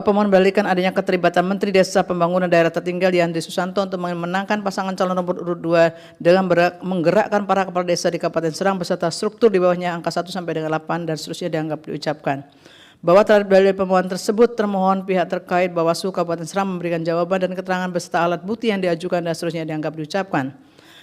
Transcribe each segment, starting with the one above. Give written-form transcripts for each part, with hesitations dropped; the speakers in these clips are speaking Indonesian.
Pemohon mendalilkan adanya keterlibatan Menteri Desa Pembangunan Daerah Tertinggal Yandri Susanto untuk memenangkan pasangan calon nomor urut 2 dengan menggerakkan para kepala desa di Kabupaten Serang beserta struktur di bawahnya angka 1 sampai dengan 8 dan seterusnya dianggap diucapkan. Bahwa terhadap dalil pemohon tersebut termohon pihak terkait Bawaslu Kabupaten Serang memberikan jawaban dan keterangan beserta alat bukti yang diajukan dan seterusnya dianggap diucapkan.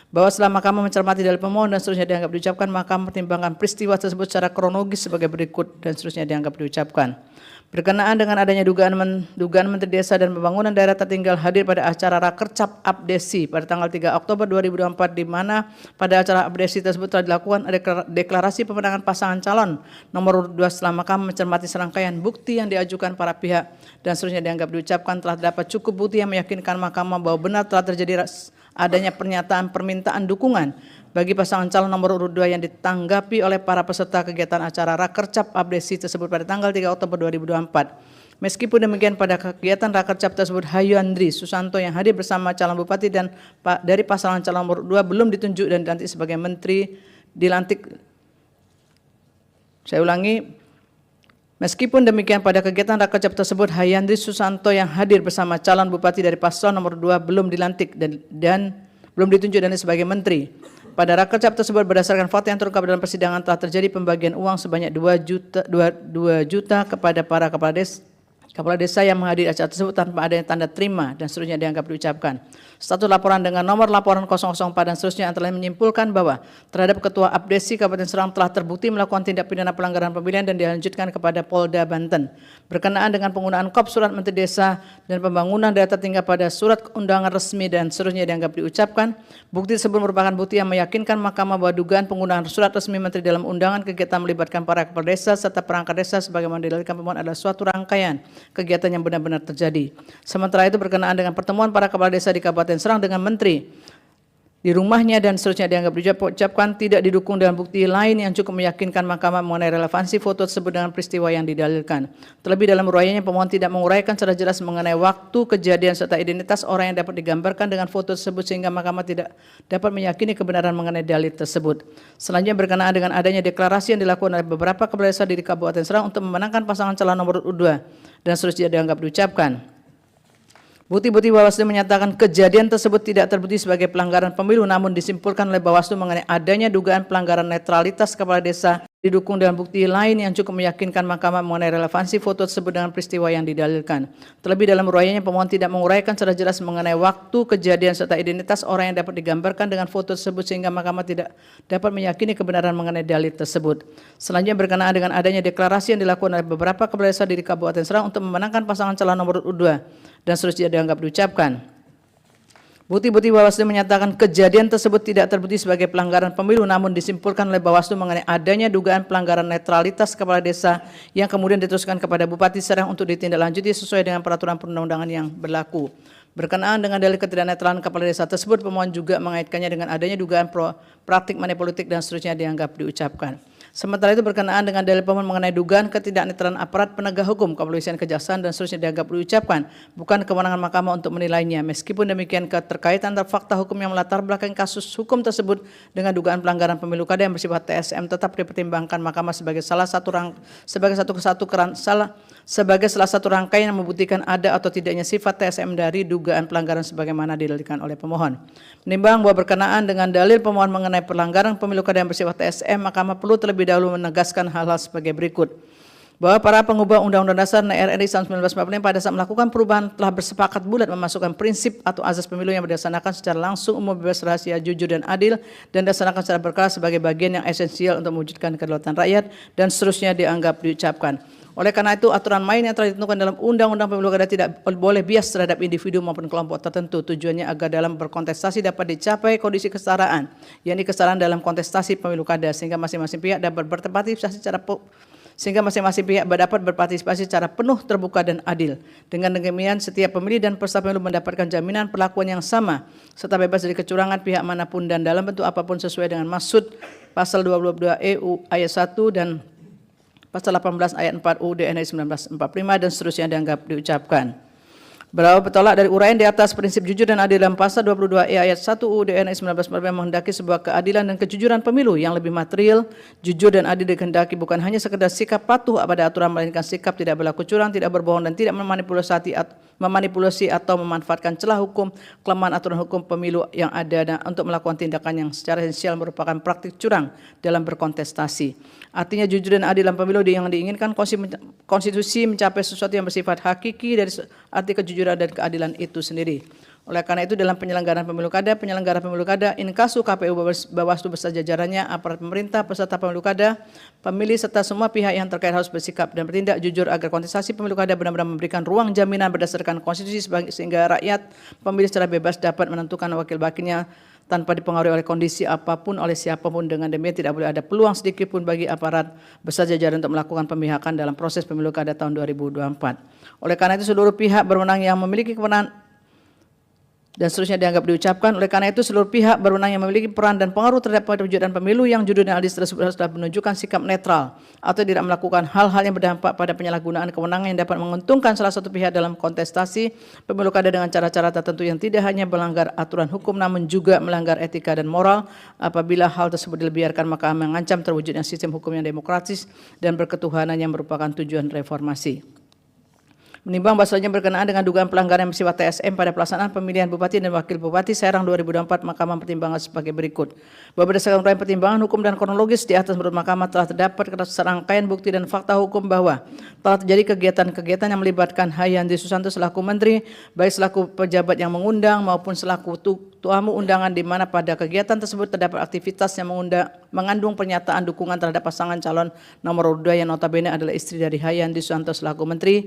Bahwa setelah Mahkamah mencermati dalil pemohon dan seterusnya dianggap diucapkan, Mahkamah mempertimbangkan peristiwa tersebut secara kronologis sebagai berikut dan seterusnya dianggap diucapkan. Berkenaan dengan adanya dugaan Menteri Desa dan Pembangunan Daerah Tertinggal hadir pada acara Rakercap Abdesi pada tanggal 3 Oktober 2024, di mana pada acara Abdesi tersebut telah dilakukan deklarasi pemenangan pasangan calon nomor urut 2 setelah Mahkamah mencermati serangkaian bukti yang diajukan para pihak dan seterusnya dianggap diucapkan telah dapat cukup bukti yang meyakinkan Mahkamah bahwa benar telah terjadi adanya pernyataan permintaan dukungan bagi pasangan calon nomor urut 2 yang ditanggapi oleh para peserta kegiatan acara Rakercap Abdesi tersebut pada tanggal 3 Oktober 2024. Meskipun demikian, pada kegiatan Rakercap tersebut Yandri Susanto yang hadir bersama calon bupati dan dari pasangan calon nomor 2 belum ditunjuk dan dilantik sebagai menteri Saya ulangi. Meskipun demikian, pada kegiatan Rakercap tersebut Yandri Susanto yang hadir bersama calon bupati dari paslon nomor 2 belum dilantik dan belum ditunjuk dan sebagai menteri. Pada Rakercap tersebut berdasarkan fakta yang terungkap dalam persidangan telah terjadi pembagian uang sebanyak 2 juta kepada para kepala desa yang menghadiri acara tersebut tanpa adanya tanda terima dan seterusnya dianggap diucapkan. Status laporan dengan nomor laporan 004 dan seterusnya antara lain menyimpulkan bahwa terhadap Ketua Abdesi Kabupaten Serang telah terbukti melakukan tindak pidana pelanggaran pemilihan dan dilanjutkan kepada Polda Banten. Berkenaan dengan penggunaan kop surat Menteri Desa dan Pembangunan Daerah Tertinggal pada surat undangan resmi dan seterusnya dianggap diucapkan. Bukti tersebut merupakan bukti yang meyakinkan Mahkamah bahwa dugaan penggunaan surat resmi Menteri dalam undangan kegiatan melibatkan para kepala desa serta perangkat desa sebagaimana didalilkan pemohon adalah suatu rangkaian kegiatan yang benar-benar terjadi. Sementara itu berkenaan dengan pertemuan para kepala desa di Kabupaten Serang dengan Menteri di rumahnya dan seterusnya dianggap diucapkan tidak didukung dengan bukti lain yang cukup meyakinkan Mahkamah mengenai relevansi foto tersebut dengan peristiwa yang didalilkan. Terlebih dalam uraiannya pemohon tidak menguraikan secara jelas mengenai waktu kejadian serta identitas orang yang dapat digambarkan dengan foto tersebut sehingga Mahkamah tidak dapat meyakini kebenaran mengenai dalil tersebut. Selanjutnya berkenaan dengan adanya deklarasi yang dilakukan oleh beberapa kepala desa di Kabupaten Serang untuk memenangkan pasangan calon nomor urut 2 dan seterusnya dianggap diucapkan. Bukti-bukti Bawaslu menyatakan kejadian tersebut tidak terbukti sebagai pelanggaran pemilu, namun disimpulkan oleh Bawaslu mengenai adanya dugaan pelanggaran netralitas kepala desa didukung dengan bukti lain yang cukup meyakinkan Mahkamah mengenai relevansi foto tersebut dengan peristiwa yang didalilkan. Terlebih dalam uraiannya pemohon tidak menguraikan secara jelas mengenai waktu kejadian serta identitas orang yang dapat digambarkan dengan foto tersebut sehingga Mahkamah tidak dapat meyakini kebenaran mengenai dalil tersebut. Selanjutnya berkenaan dengan adanya deklarasi yang dilakukan oleh beberapa kepala desa di Kabupaten Serang untuk memenangkan pasangan calon nomor urut 2 dan seterusnya dianggap diucapkan. Bukti-bukti Bawaslu menyatakan kejadian tersebut tidak terbukti sebagai pelanggaran pemilu, namun disimpulkan oleh Bawaslu mengenai adanya dugaan pelanggaran netralitas kepala desa yang kemudian diteruskan kepada Bupati Serang untuk ditindaklanjuti sesuai dengan peraturan perundang-undangan yang berlaku. Berkenaan dengan dalil ketidaknetralan kepala desa tersebut, pemohon juga mengaitkannya dengan adanya dugaan praktik money politik dan seterusnya dianggap diucapkan. Sementara itu berkenaan dengan dalil pemohon mengenai dugaan ketidaknetralan aparat penegak hukum, kepolisian, kejaksaan dan seterusnya dianggap diucapkan, bukan kewenangan Mahkamah untuk menilainya. Meskipun demikian, keterkaitan antara fakta hukum yang melatar belakangi kasus hukum tersebut dengan dugaan pelanggaran pemilu kada yang bersifat TSM tetap dipertimbangkan Mahkamah sebagai salah satu rangkaian yang membuktikan ada atau tidaknya sifat TSM dari dugaan pelanggaran sebagaimana didalilkan oleh pemohon. Menimbang bahwa berkenaan dengan dalil pemohon mengenai pelanggaran pemilu kada yang bersifat TSM, Mahkamah perlu terlebih dahulu menegaskan hal-hal sebagai berikut. Bahwa para pengubah Undang-Undang Dasar RI tahun 1945 pada saat melakukan perubahan telah bersepakat bulat memasukkan prinsip atau azas pemilu yang berdasarkan secara langsung, umum, bebas, rahasia, jujur dan adil dan dilaksanakan secara berkala sebagai bagian yang esensial untuk mewujudkan kedaulatan rakyat dan seterusnya dianggap diucapkan. Oleh karena itu, aturan main yang telah ditentukan dalam Undang-Undang Pemilu Kada tidak boleh bias terhadap individu maupun kelompok tertentu. Tujuannya agar dalam berkontestasi dapat dicapai kondisi kesetaraan, yakni kesetaraan dalam kontestasi pemilu kada, sehingga masing-masing pihak dapat berpartisipasi secara penuh, terbuka dan adil. Dengan demikian, setiap pemilih dan peserta pemilu mendapatkan jaminan perlakuan yang sama serta bebas dari kecurangan pihak manapun dan dalam bentuk apapun sesuai dengan maksud pasal 22 EU ayat 1 dan pasal 18 ayat 4 UUD NRI 1945 dan seterusnya dianggap diucapkan. Bahwa bertolak dari uraian di atas prinsip jujur dan adil dalam pasal 22E ayat 1 UUD RI 1945 menghendaki sebuah keadilan dan kejujuran pemilu yang lebih material, jujur dan adil dikehendaki bukan hanya sekedar sikap patuh pada aturan, melainkan sikap tidak berlaku curang, tidak berbohong dan tidak memanipulasi atau memanfaatkan celah hukum, kelemahan aturan hukum pemilu yang ada dan untuk melakukan tindakan yang secara esensial merupakan praktik curang dalam berkontestasi. Artinya jujur dan adil dalam pemilu yang diinginkan konstitusi mencapai sesuatu yang bersifat hakiki dari arti kejujuran dan keadilan itu sendiri. Oleh karena itu dalam penyelenggaraan pemilu kada, inkasu KPU Bawaslu beserta jajarannya, aparat pemerintah, peserta pemilu kada, pemilih serta semua pihak yang terkait harus bersikap dan bertindak jujur agar kontestasi pemilu kada benar-benar memberikan ruang jaminan berdasarkan konstitusi sehingga rakyat pemilih secara bebas dapat menentukan wakil-wakilnya tanpa dipengaruhi oleh kondisi apapun oleh siapapun. Dengan demikian tidak boleh ada peluang sedikit pun bagi aparat beserta jajaran untuk melakukan pemihakan dalam proses pemilu kada tahun 2024. Oleh karena itu seluruh pihak berwenang yang memiliki kewenangan dan seterusnya dianggap diucapkan. Oleh karena itu seluruh pihak berwenang yang memiliki peran dan pengaruh terhadap perwujudan pemilu yang jujur dan adil tersebut sudah menunjukkan sikap netral atau tidak melakukan hal-hal yang berdampak pada penyalahgunaan kewenangan yang dapat menguntungkan salah satu pihak dalam kontestasi pemilu kada dengan cara-cara tertentu yang tidak hanya melanggar aturan hukum namun juga melanggar etika dan moral. Apabila hal tersebut dibiarkan maka mengancam terwujudnya sistem hukum yang demokratis dan berketuhanan yang merupakan tujuan reformasi. Menimbang bahasanya berkenaan dengan dugaan pelanggaran yang bersifat TSM pada pelaksanaan pemilihan Bupati dan Wakil Bupati Serang 2024, Mahkamah mempertimbangkan sebagai berikut. Bahwa berdasarkan uraian pertimbangan hukum dan kronologis di atas menurut Mahkamah telah terdapat serangkaian bukti dan fakta hukum bahwa telah terjadi kegiatan-kegiatan yang melibatkan Hayandi Susanto selaku Menteri, baik selaku pejabat yang mengundang maupun selaku tamu undangan, di mana pada kegiatan tersebut terdapat aktivitas yang mengandung pernyataan dukungan terhadap pasangan calon nomor 2 yang notabene adalah istri dari Hayandi Susanto selaku Menteri.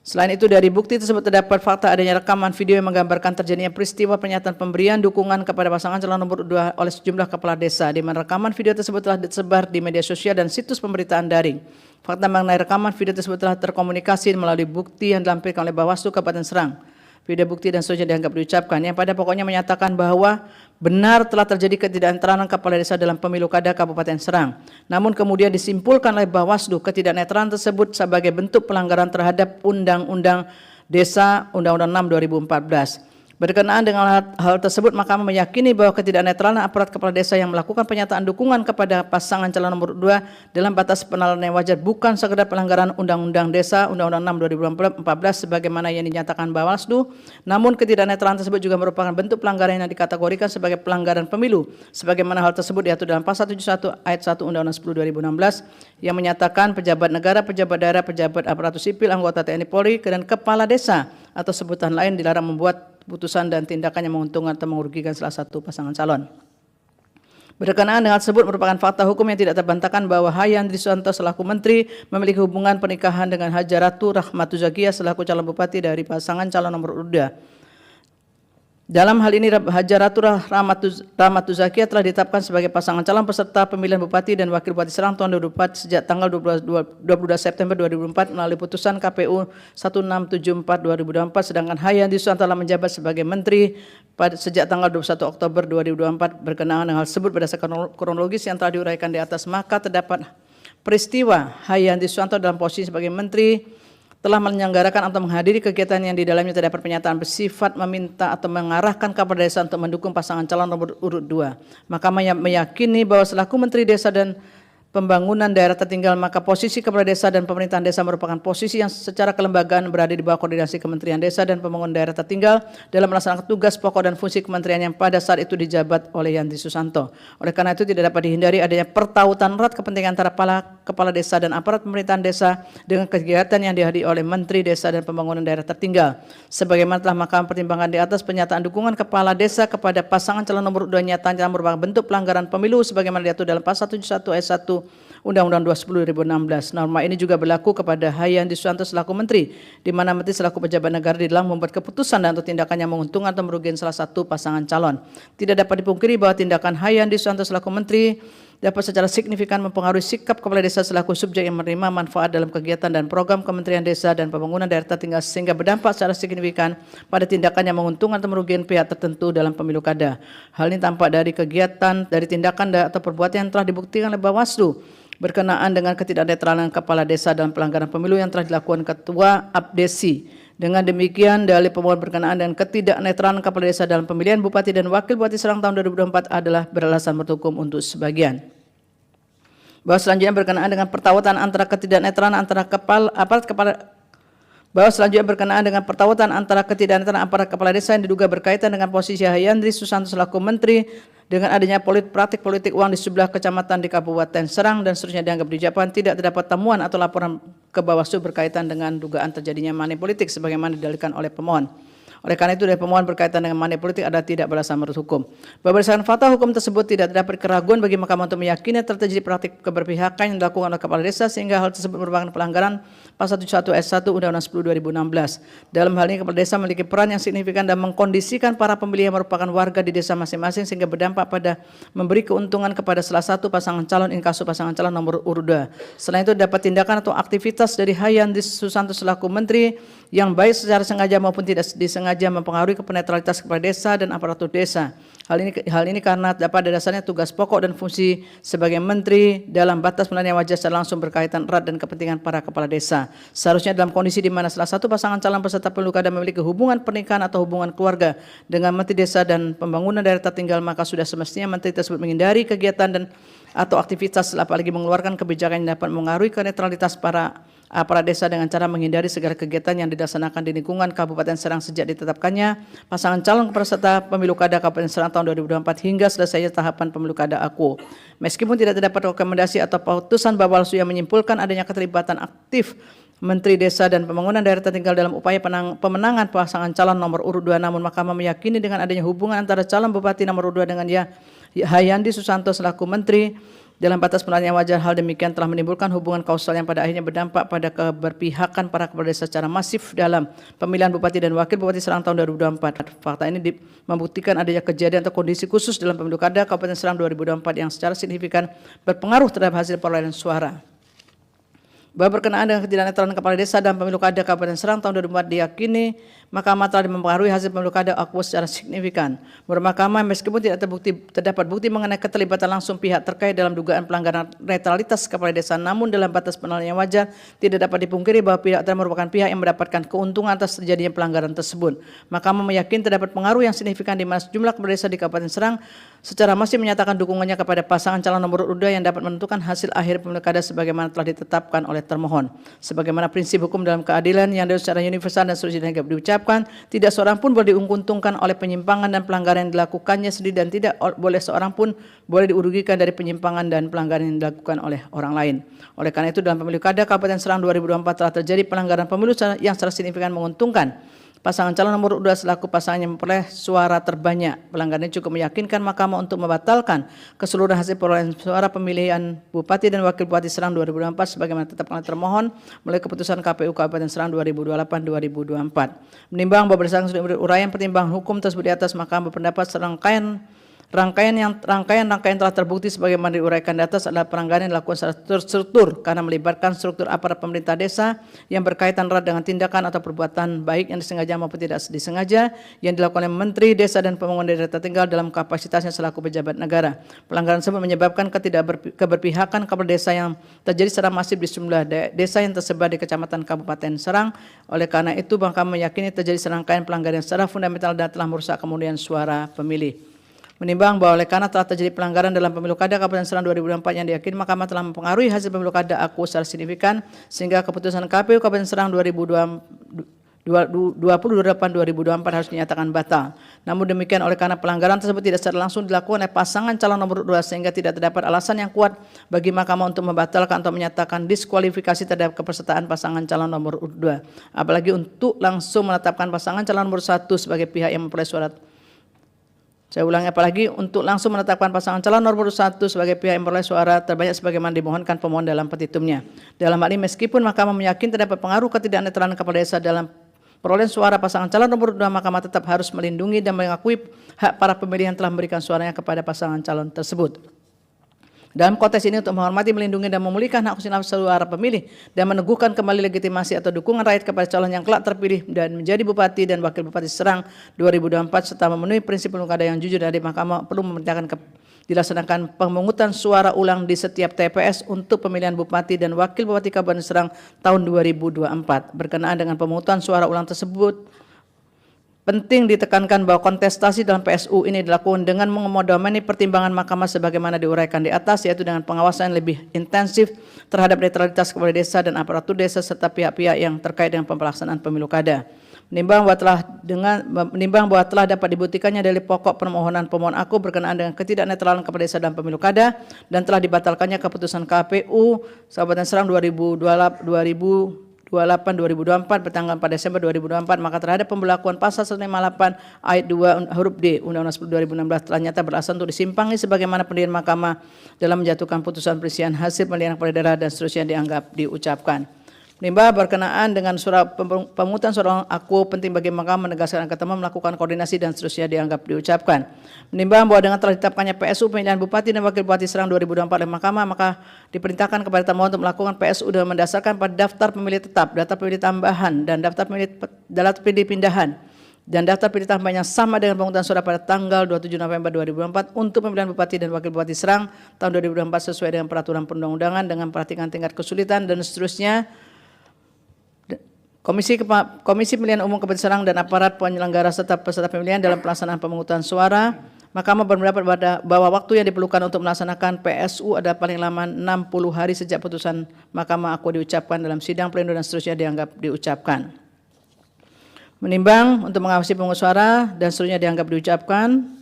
Selain itu dari bukti tersebut terdapat fakta adanya rekaman video yang menggambarkan terjadinya peristiwa pernyataan pemberian dukungan kepada pasangan calon nomor 2 oleh sejumlah kepala desa, di mana rekaman video tersebut telah disebar di media sosial dan situs pemberitaan daring. Fakta mengenai rekaman video tersebut telah terkomunikasi melalui bukti yang dilampirkan oleh Bawaslu Kabupaten Serang. Video bukti dan seterusnya dianggap diucapkan yang pada pokoknya menyatakan bahwa benar telah terjadi ketidaknetralan kepala desa dalam pemilu kada Kabupaten Serang. Namun kemudian disimpulkan oleh Bawaslu ketidaknetralan tersebut sebagai bentuk pelanggaran terhadap Undang-Undang Desa Undang-Undang 6 2014. Berkenaan dengan hal tersebut, Mahkamah meyakini bahwa ketidaknetralan aparat kepala desa yang melakukan pernyataan dukungan kepada pasangan calon nomor 2 dalam batas penalaran yang wajar bukan sekedar pelanggaran Undang-Undang Desa Undang-Undang 6 2014 sebagaimana yang dinyatakan Bawaslu, namun ketidaknetralan tersebut juga merupakan bentuk pelanggaran yang dikategorikan sebagai pelanggaran pemilu sebagaimana hal tersebut diatur dalam pasal 71 ayat 1 Undang-Undang 10 2016 yang menyatakan pejabat negara, pejabat daerah, pejabat aparatur sipil, anggota TNI Polri dan kepala desa atau sebutan lain dilarang membuat putusan dan tindakan yang menguntungkan atau merugikan salah satu pasangan calon. Berkenaan dengan tersebut merupakan fakta hukum yang tidak terbantahkan bahwa Hayandi Susanto selaku Menteri memiliki hubungan pernikahan dengan Hajaratu Rahmatu Zakia selaku calon bupati dari pasangan calon nomor 2. Dalam hal ini Hajaratu Rahmatu Zakia telah ditetapkan sebagai pasangan calon peserta pemilihan Bupati dan Wakil Bupati Serang tahun 2024 sejak tanggal 22 September 2024 melalui putusan KPU 1674/2024, sedangkan Hayandi Susanto telah menjabat sebagai Menteri sejak tanggal 21 Oktober 2024. Berkenaan dengan hal tersebut berdasarkan kronologis yang telah diuraikan di atas, maka terdapat peristiwa Hayandi Susanto dalam posisi sebagai Menteri telah menyelenggarakan atau menghadiri kegiatan yang di dalamnya terdapat pernyataan bersifat meminta atau mengarahkan kepala desa untuk mendukung pasangan calon nomor urut 2. Mahkamah meyakini bahwa selaku Menteri Desa dan Pembangunan Daerah Tertinggal, maka posisi kepala desa dan pemerintahan desa merupakan posisi yang secara kelembagaan berada di bawah koordinasi Kementerian Desa dan Pembangunan Daerah Tertinggal dalam melaksanakan tugas pokok dan fungsi kementerian yang pada saat itu dijabat oleh Hayandi Susanto. Oleh karena itu tidak dapat dihindari adanya pertautan erat kepentingan antara kepala desa dan aparat pemerintahan desa dengan kegiatan yang dihadiri oleh Menteri Desa dan Pembangunan Daerah Tertinggal. Sebagaimana telah Mahkamah pertimbangkan di atas, pernyataan dukungan kepala desa kepada pasangan calon nomor 2 nyatanya merupakan bentuk pelanggaran pemilu sebagaimana diatur dalam pasal 71 ayat 1 Undang-Undang 20 2016. Norma ini juga berlaku kepada Hayandi Susanto selaku Menteri, di mana Menteri selaku pejabat negara dalam membuat keputusan dan atau tindakan yang menguntungkan atau merugikan salah satu pasangan calon. Tidak dapat dipungkiri bahwa tindakan Hayandi Susanto selaku Menteri dapat secara signifikan mempengaruhi sikap kepala desa selaku subjek yang menerima manfaat dalam kegiatan dan program Kementerian Desa dan Pembangunan Daerah Tertinggal sehingga berdampak secara signifikan pada tindakan yang menguntungkan atau merugikan pihak tertentu dalam pemilu kada. Hal ini tampak dari kegiatan, dari tindakan atau perbuatan yang telah dibuktikan oleh Bawaslu berkenaan dengan ketidaknetralan kepala desa dalam pelanggaran pemilu yang telah dilakukan Ketua Abdesi Dengan demikian, dalil pemohon berkenaan dengan ketidaknetralan kepala desa dalam pemilihan Bupati dan Wakil Bupati Serang tahun 2024 adalah beralasan berhukum untuk sebagian. Bahwa selanjutnya berkenaan dengan pertautan antara ketidaknetralan antara aparat kepala desa yang diduga berkaitan dengan posisi Hayandri Susanto selaku Menteri dengan adanya praktik politik uang di sebelah kecamatan di Kabupaten Serang dan seterusnya dianggap dijawabkan tidak terdapat temuan atau laporan ke Bawaslu berkaitan dengan dugaan terjadinya money politik sebagaimana didalilkan oleh pemohon. Oleh karena itu, dari pemohon berkaitan dengan money politik adalah tidak beralasan menurut hukum. Bahwa berdasarkan fakta hukum tersebut tidak terdapat keraguan bagi Mahkamah untuk meyakini terjadi praktik keberpihakan yang dilakukan oleh kepala desa sehingga hal tersebut merupakan pelanggaran Pasal 71 ayat 1 Undang-Undang 10 2016. Dalam hal ini kepala desa memiliki peran yang signifikan dan mengkondisikan para pemilih yang merupakan warga di desa masing-masing sehingga berdampak pada memberi keuntungan kepada salah satu pasangan calon inkasu pasangan calon nomor urut 2. Selain itu dapat tindakan atau aktivitas dari Hayandri Susanto selaku Menteri yang baik secara sengaja maupun tidak disengaja mempengaruhi netralitas kepala desa dan aparatur desa. Hal ini karena dapat dasarnya tugas pokok dan fungsi sebagai menteri dalam batas penilaian wajar secara langsung berkaitan erat dan kepentingan para kepala desa. Seharusnya dalam kondisi di mana salah satu pasangan calon peserta pemilu kada memiliki hubungan pernikahan atau hubungan keluarga dengan menteri desa dan pembangunan daerah tertinggal, maka sudah semestinya menteri tersebut menghindari kegiatan dan atau aktivitas apalagi mengeluarkan kebijakan yang dapat mengaruhi netralitas para aparat desa dengan cara menghindari segala kegiatan yang dilaksanakan di lingkungan Kabupaten Serang sejak ditetapkannya pasangan calon peserta pemilu kada Kabupaten Serang tahun 2024 hingga selesainya tahapan pemilu kada aku. Meskipun tidak terdapat rekomendasi atau putusan Bawaslu yang menyimpulkan adanya keterlibatan aktif Menteri Desa dan Pembangunan Daerah Tertinggal dalam upaya pemenangan pasangan calon nomor urut 2, namun Mahkamah meyakini dengan adanya hubungan antara calon Bupati nomor urut 2 dengan Hayandri Susanto selaku Menteri dalam batas penilaian wajar, hal demikian telah menimbulkan hubungan kausal yang pada akhirnya berdampak pada keberpihakan para kepala desa secara masif dalam pemilihan Bupati dan Wakil Bupati Serang tahun 2024. Fakta ini membuktikan adanya kejadian atau kondisi khusus dalam pemilu kada Kabupaten Serang 2024 yang secara signifikan berpengaruh terhadap hasil perolehan suara. Bahwa berkenaan dengan ketidaknetralan kepala desa dalam pemilu kada Kabupaten Serang tahun 2024 diyakini Mahkamah telah mempengaruhi hasil pemilu kada aku secara signifikan. Menurut Mahkamah, meskipun tidak terdapat bukti mengenai keterlibatan langsung pihak terkait dalam dugaan pelanggaran netralitas kepala desa, namun dalam batas penilaian wajar tidak dapat dipungkiri bahwa pihak terkait merupakan pihak yang mendapatkan keuntungan atas terjadinya pelanggaran tersebut. Mahkamah meyakini terdapat pengaruh yang signifikan di mana sejumlah kepala desa di Kabupaten Serang secara masif menyatakan dukungannya kepada pasangan calon nomor urut 2 yang dapat menentukan hasil akhir pemilu kada sebagaimana telah ditetapkan oleh termohon. Sebagaimana prinsip hukum dalam keadilan yang secara universal dan seterusnya diucapkan, tidak seorang pun boleh diuntungkan oleh penyimpangan dan pelanggaran yang dilakukannya sendiri dan tidak boleh seorang pun boleh dirugikan dari penyimpangan dan pelanggaran yang dilakukan oleh orang lain. Oleh karena itu dalam pemilu kada Kabupaten Serang 2024 telah terjadi pelanggaran pemilu yang secara signifikan menguntungkan pasangan calon nomor 2 selaku pasangan yang memperoleh suara terbanyak. Pelanggaran ini cukup meyakinkan Mahkamah untuk membatalkan keseluruhan hasil perolehan suara pemilihan Bupati dan Wakil Bupati Serang 2024 sebagaimana ditetapkan oleh termohon melalui keputusan KPU Kabupaten Serang 2028-2024. Menimbang bahwa berdasarkan uraian pertimbangan hukum tersebut di atas, Mahkamah berpendapat rangkaian telah terbukti sebagaimana diuraikan di atas adalah pelanggaran yang dilakukan secara terstruktur karena melibatkan struktur aparat pemerintah desa yang berkaitan erat dengan tindakan atau perbuatan baik yang disengaja maupun tidak disengaja yang dilakukan oleh Menteri Desa dan Pembangunan Daerah Tertinggal dalam kapasitasnya selaku pejabat negara. Pelanggaran tersebut menyebabkan keberpihakan kepala desa yang terjadi secara masif di sejumlah desa yang tersebar di Kecamatan Kabupaten Serang. Oleh karena itu, Mahkamah meyakini terjadi serangkaian pelanggaran secara fundamental dan telah merusak kemudian suara pemilih. Menimbang bahwa oleh karena telah terjadi pelanggaran dalam pemilu kada Kabupaten Serang 2024 yang diyakini Mahkamah telah mempengaruhi hasil pemilu kada aku secara signifikan sehingga keputusan KPU Kabupaten Serang 2028-2024 harus dinyatakan batal. Namun demikian, oleh karena pelanggaran tersebut tidak secara langsung dilakukan oleh pasangan calon nomor 2 sehingga tidak terdapat alasan yang kuat bagi Mahkamah untuk membatalkan atau menyatakan diskualifikasi terhadap kepesertaan pasangan calon nomor 2. Apalagi untuk langsung menetapkan pasangan calon nomor 1 sebagai pihak yang memperoleh suara. Saya ulangi, apalagi untuk langsung menetapkan pasangan calon nomor 1 sebagai pihak yang memperoleh suara terbanyak sebagaimana dimohonkan pemohon dalam petitumnya. Dalam hal ini, meskipun Mahkamah meyakini terdapat pengaruh ketidaknetralan kepala desa dalam perolehan suara pasangan calon nomor 2, Mahkamah tetap harus melindungi dan mengakui hak para pemilih yang telah memberikan suaranya kepada pasangan calon tersebut. Dalam konteks ini untuk menghormati, melindungi dan memulihkan hak konstitusional suara pemilih dan meneguhkan kembali legitimasi atau dukungan rakyat kepada calon yang kelak terpilih dan menjadi Bupati dan Wakil Bupati Serang 2024 serta memenuhi prinsip pemilu kada yang jujur dari Mahkamah perlu memerintahkan dilaksanakan pemungutan suara ulang di setiap TPS untuk pemilihan Bupati dan Wakil Bupati Kabupaten Serang tahun 2024. Berkenaan dengan pemungutan suara ulang tersebut, penting ditekankan bahwa kontestasi dalam PSU ini dilakukan dengan mengakomodasi pertimbangan Mahkamah sebagaimana diuraikan di atas, yaitu dengan pengawasan lebih intensif terhadap netralitas kepala desa dan aparatur desa serta pihak-pihak yang terkait dengan pelaksanaan pemilu kada. Menimbang bahwa telah dapat dibuktikannya dari pokok permohonan pemohon aku berkenaan dengan ketidaknetralan kepala desa dalam pemilu kada dan telah dibatalkannya keputusan KPU Kabupaten Serang 2024 bertanggal 4 Desember 2024, maka terhadap pemberlakuan pasal 158 ayat 2 huruf D Undang-Undang 10 2016 telah nyata beralasan untuk disimpangi sebagaimana pendirian Mahkamah dalam menjatuhkan putusan perselisihan hasil pemilihan kepala daerah dan seterusnya dianggap diucapkan. Menimbang berkenaan dengan surat pemungutan suara aku penting bagi Mahkamah menegaskan ketemu melakukan koordinasi dan seterusnya dianggap diucapkan. Menimbang bahwa dengan telah ditetapkannya PSU pemilihan Bupati dan Wakil Bupati Serang 2024 oleh Mahkamah, maka diperintahkan kepada termohon untuk melakukan PSU dengan mendasarkan pada daftar pemilih tetap, daftar pemilih tambahan, dan daftar pemilih pindahan dan daftar pemilih tambahan yang sama dengan pemungutan suara pada tanggal 27 November 2024 untuk pemilihan Bupati dan Wakil Bupati Serang tahun 2024 sesuai dengan peraturan perundang-undangan dengan perhatikan tingkat kesulitan dan seterusnya. Komisi Pemilihan Umum Kabupaten Serang dan aparat penyelenggara serta peserta pemilihan dalam pelaksanaan pemungutan suara, Mahkamah berpendapat bahwa waktu yang diperlukan untuk melaksanakan PSU adalah paling lama 60 hari sejak putusan Mahkamah aku diucapkan dalam sidang pleno dan seterusnya dianggap diucapkan. Menimbang untuk mengawasi pemungutan suara dan seterusnya dianggap diucapkan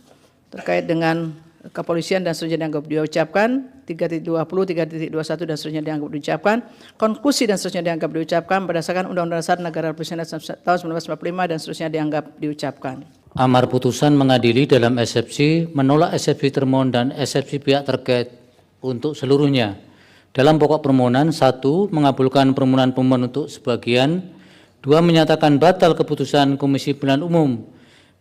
terkait dengan kepolisian dan seterusnya dianggap diucapkan, 3.20, 3.21 dan seterusnya dianggap diucapkan, konklusi dan seterusnya dianggap diucapkan berdasarkan Undang-Undang Dasar Negara Republik Indonesia tahun 1945 dan seterusnya dianggap diucapkan. Amar putusan mengadili dalam eksepsi, menolak eksepsi termohon dan eksepsi pihak terkait untuk seluruhnya. Dalam pokok permohonan, 1. Mengabulkan permohonan pemohon untuk sebagian, 2. Menyatakan batal keputusan Komisi Pemilihan Umum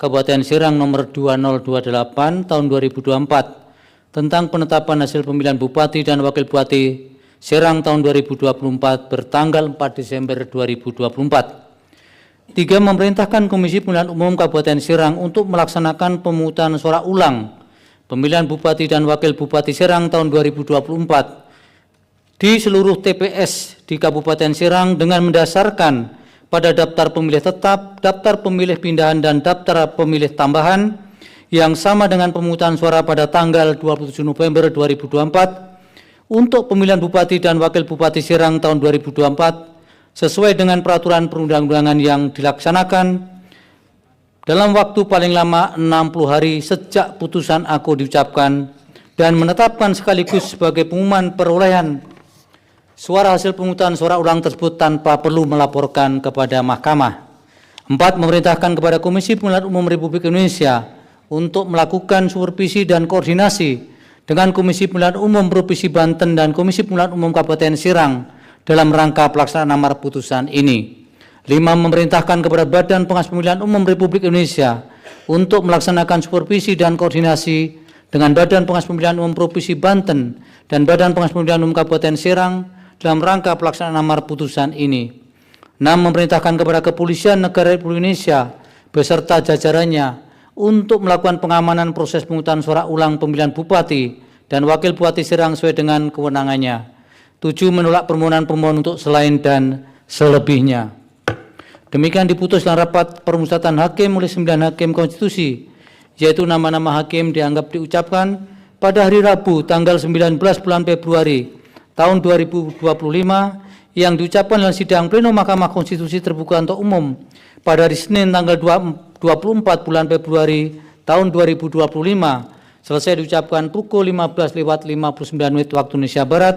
Kabupaten Serang nomor 2028 tahun 2024 tentang penetapan hasil pemilihan Bupati dan Wakil Bupati Serang tahun 2024 bertanggal 4 Desember 2024. 3. Memerintahkan Komisi Pemilihan Umum Kabupaten Serang untuk melaksanakan pemungutan suara ulang pemilihan Bupati dan Wakil Bupati Serang tahun 2024 di seluruh TPS di Kabupaten Serang dengan mendasarkan pada daftar pemilih tetap, daftar pemilih pindahan, dan daftar pemilih tambahan yang sama dengan pemungutan suara pada tanggal 27 November 2024 untuk pemilihan Bupati dan Wakil Bupati Serang tahun 2024 sesuai dengan peraturan perundang-undangan yang dilaksanakan dalam waktu paling lama 60 hari sejak putusan aku diucapkan dan menetapkan sekaligus sebagai pengumuman perolehan suara hasil pemungutan suara ulang tersebut tanpa perlu melaporkan kepada Mahkamah. 4. Memerintahkan kepada Komisi Pemilihan Umum Republik Indonesia untuk melakukan supervisi dan koordinasi dengan Komisi Pemilihan Umum Provinsi Banten dan Komisi Pemilihan Umum Kabupaten Serang dalam rangka pelaksanaan amar putusan ini. 5. Memerintahkan kepada Badan Pengawas Pemilihan Umum Republik Indonesia untuk melaksanakan supervisi dan koordinasi dengan Badan Pengawas Pemilihan Umum Provinsi Banten dan Badan Pengawas Pemilihan Umum Kabupaten Serang dalam rangka pelaksanaan amar putusan ini. 6. Memerintahkan kepada Kepolisian Negara Republik Indonesia beserta jajarannya untuk melakukan pengamanan proses pemungutan suara ulang pemilihan Bupati dan Wakil Bupati Serang sesuai dengan kewenangannya. 7. Menolak permohonan pemohon untuk selain dan selebihnya. Demikian diputus dalam rapat permusyawaratan hakim oleh 9 hakim konstitusi, yaitu nama-nama hakim dianggap diucapkan pada hari Rabu tanggal 19 bulan Februari tahun 2025 yang diucapkan dalam sidang pleno Mahkamah Konstitusi terbuka untuk umum pada hari Senin tanggal 24 bulan Februari tahun 2025 selesai diucapkan pukul 15:59 waktu Indonesia Barat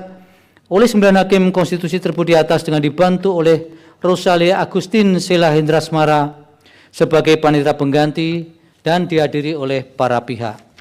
oleh 9 hakim konstitusi tersebut di atas dengan dibantu oleh Rosalia Agustin Sela Hendra Smara sebagai panitia pengganti dan dihadiri oleh para pihak.